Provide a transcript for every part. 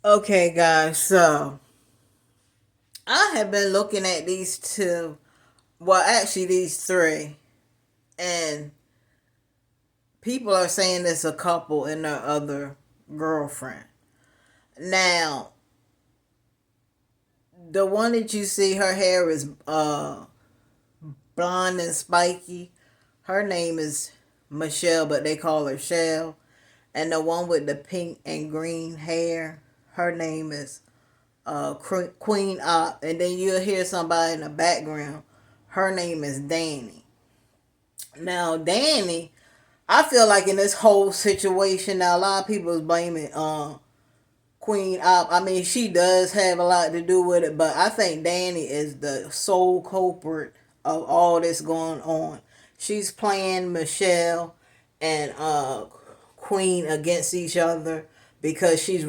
Okay, guys, so I have been looking at these two, well, actually, these three, and people are saying it's a couple and their other girlfriend. Now, the one that you see, her hair is blonde and spiky. Her name is Michelle, but they call her Chelle. And the one with the pink and green hair, her name is Queen Op. And then you'll hear somebody in the background. Her name is Dani. Now, Dani, I feel like in this whole situation, now a lot of people is blaming Queen Op. I mean, she does have a lot to do with it, but I think Dani is the sole culprit of all this going on. She's playing Michelle and Queen against each other because she's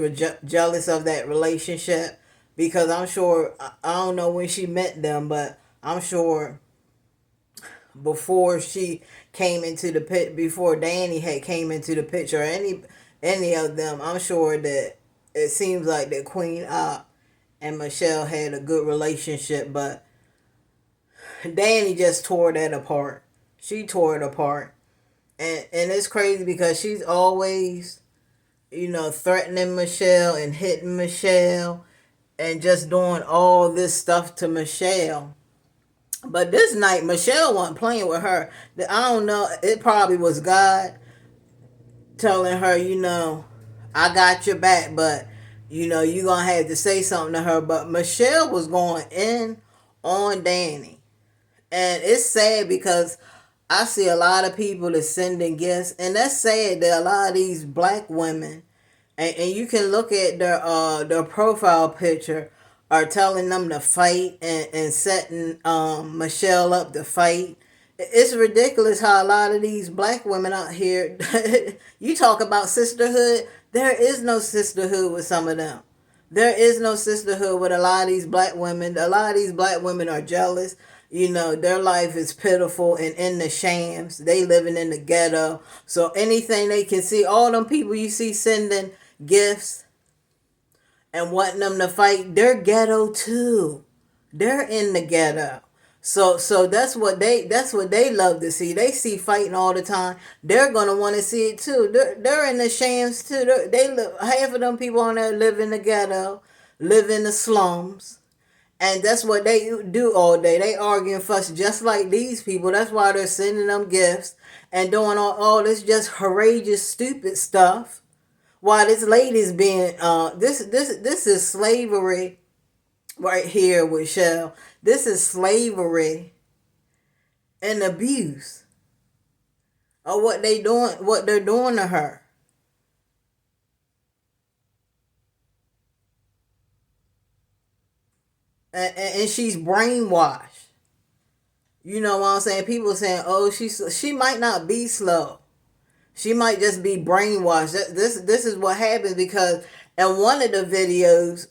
jealous of that relationship. Because I'm sure, I don't know when she met them, but I'm sure before she came into the pit, before Dani had came into the picture, or any of them, I'm sure that it seems like that Queen and Michelle had a good relationship, but Dani just tore that apart. She tore it apart, and it's crazy because she's always, threatening Michelle and hitting Michelle and just doing all this stuff to Michelle. But this night, Michelle wasn't playing with her. I don't know. It probably was God telling her, I got your back, but, you're going to have to say something to her. But Michelle was going in on Dani. And it's sad because I see a lot of people that's sending gifts. And that's sad that a lot of these black women, and you can look at their profile picture, are telling them to fight and setting Michelle up to fight. It's ridiculous how a lot of these black women out here, you talk about sisterhood, there is no sisterhood with some of them. There is no sisterhood with a lot of these black women. A lot of these black women are jealous. Their life is pitiful and in the shams. They living in the ghetto. So anything they can see, all them people you see sending gifts and wanting them to fight, they're ghetto too. They're in the ghetto. So that's what they love to see. They see fighting all the time. They're gonna want to see it too. They're in the shams too. They live, half of them people on there live in the ghetto, live in the slums. And that's what they do all day. They argue and fuss just like these people. That's why they're sending them gifts and doing all this just courageous, stupid stuff. While this lady's being this is slavery right here with Chelle. This is slavery and abuse of what they're doing to her. And she's brainwashed. You know what I'm saying? People saying, "Oh, she might not be slow. She might just be brainwashed." This is what happens because in one of the videos,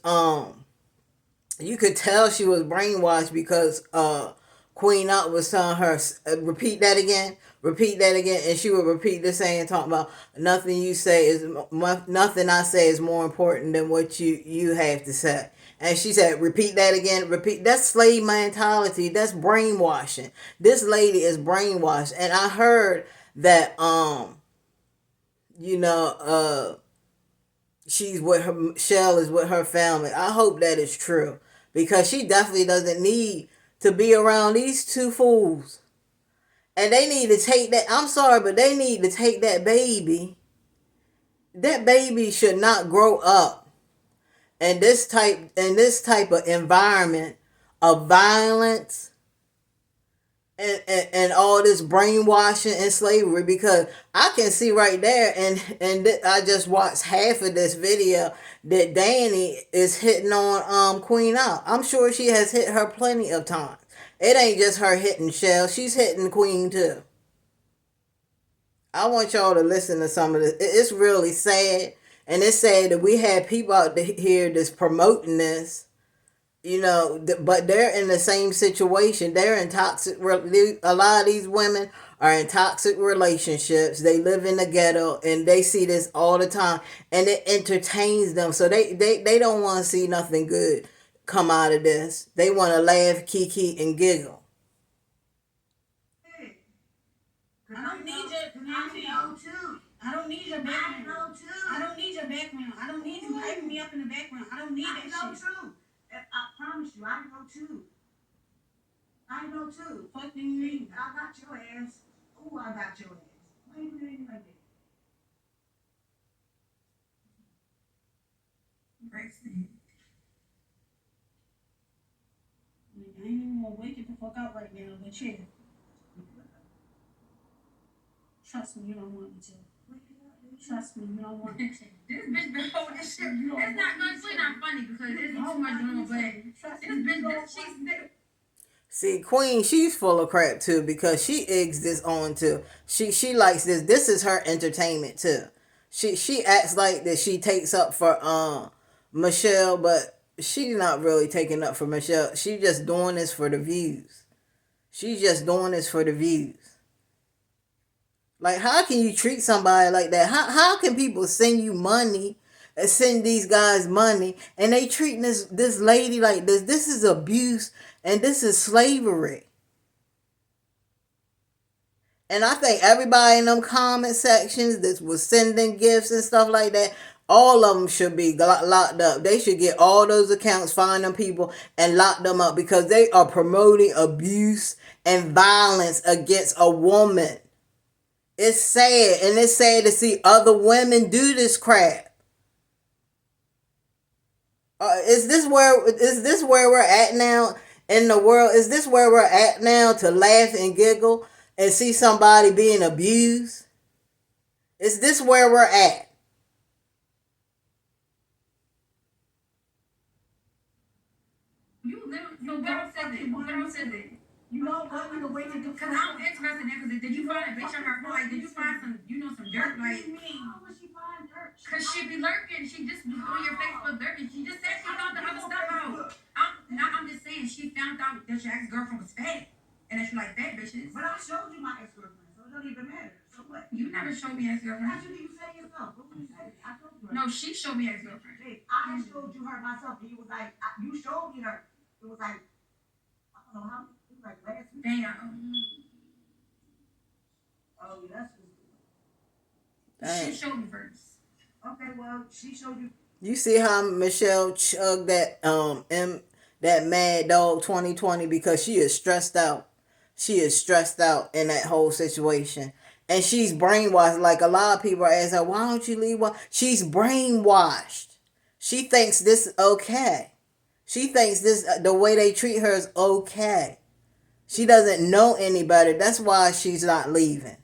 you could tell she was brainwashed because Queen Up was telling her, repeat that again, and she would repeat the same, talking about nothing I say is more important than what you have to say. And she said, repeat that again, repeat. That's slave mentality. That's brainwashing. This lady is brainwashed. And I heard that, you know, she's with her, Chelle is with her family. I hope that is true because she definitely doesn't need to be around these two fools. And they need to take that. I'm sorry, but they need to take that baby. That baby should not grow up in this type of environment of violence and all this brainwashing and slavery, because I can see right there, and I just watched half of this video, that Dani is hitting on Queen out. I'm sure she has hit her plenty of times. It ain't just her hitting Chelle, she's hitting Queen too. I want y'all to listen to some of this. It's really sad, and it's sad that we have people out here that's promoting this. but they're in the same situation. They're in toxic. A lot of these women are in toxic relationships. They live in the ghetto, and they see this all the time, and it entertains them. So they don't want to see nothing good come out of this. They want to laugh, kiki, and giggle. I don't need your background. I don't need your background. I don't need your background. I don't need you hyping me up in the background. I don't need that shit. Too. I promise you, I know too. I know too. Fucking me. I got your ass. Ooh, I got your ass. Why you doing like that? Braxton. I ain't even gonna wake it the fuck up right now, but yeah. Trust me, you don't want me to. Trust me, you don't want me to. This bitch been holding this shit. It's not good. It's really not funny because there's too much going on, but this bitch, she's. See, Queen, she's full of crap too because she eggs this on too. She likes this. This is her entertainment too. She acts like that she takes up for Michelle, but she's not really taking up for Michelle. She just doing this for the views. She's just doing this for the views. Like, how can you treat somebody like that? How can people send you money and send these guys money and they treating this lady like this? This is abuse and this is slavery. And I think everybody in them comment sections that was sending gifts and stuff like that, all of them should be locked up. They should get all those accounts, find them people, and lock them up because they are promoting abuse and violence against a woman. It's sad, and it's sad to see other women do this crap. Is this where we're at now in the world? Is this where we're at now to laugh and giggle and see somebody being abused? Is this where we're at? You literally, no, girl said it. Girl said it. You know what we the way to do? Cause I'm interested in that. Cause did you find a bitch on her phone? Like, did you find some, some dirt? Like, how would she find dirt? Cause she be lurking. She just was on your Facebook lurking. She just said she found the other stuff out. I'm just saying she found out that your ex girlfriend was fat and that you like fat bitches. But I showed you my ex girlfriend, so it don't even matter. So what? You never showed me ex girlfriend. How did you say yourself? What did you say? I told you. No, she showed me ex girlfriend. Hey, I showed you her myself, and you was like, you showed me her. It was like, I don't know how. Like last week. Damn. Oh, yeah, that's good. She showed me first. Okay, well, she showed you. You see how Michelle chugged that Mad Dog 2020 because she is stressed out. She is stressed out in that whole situation. And she's brainwashed. Like a lot of people are asking her, why don't you leave? She's brainwashed. She thinks this is okay. She thinks this the way they treat her is okay. She doesn't know any better. That's why she's not leaving.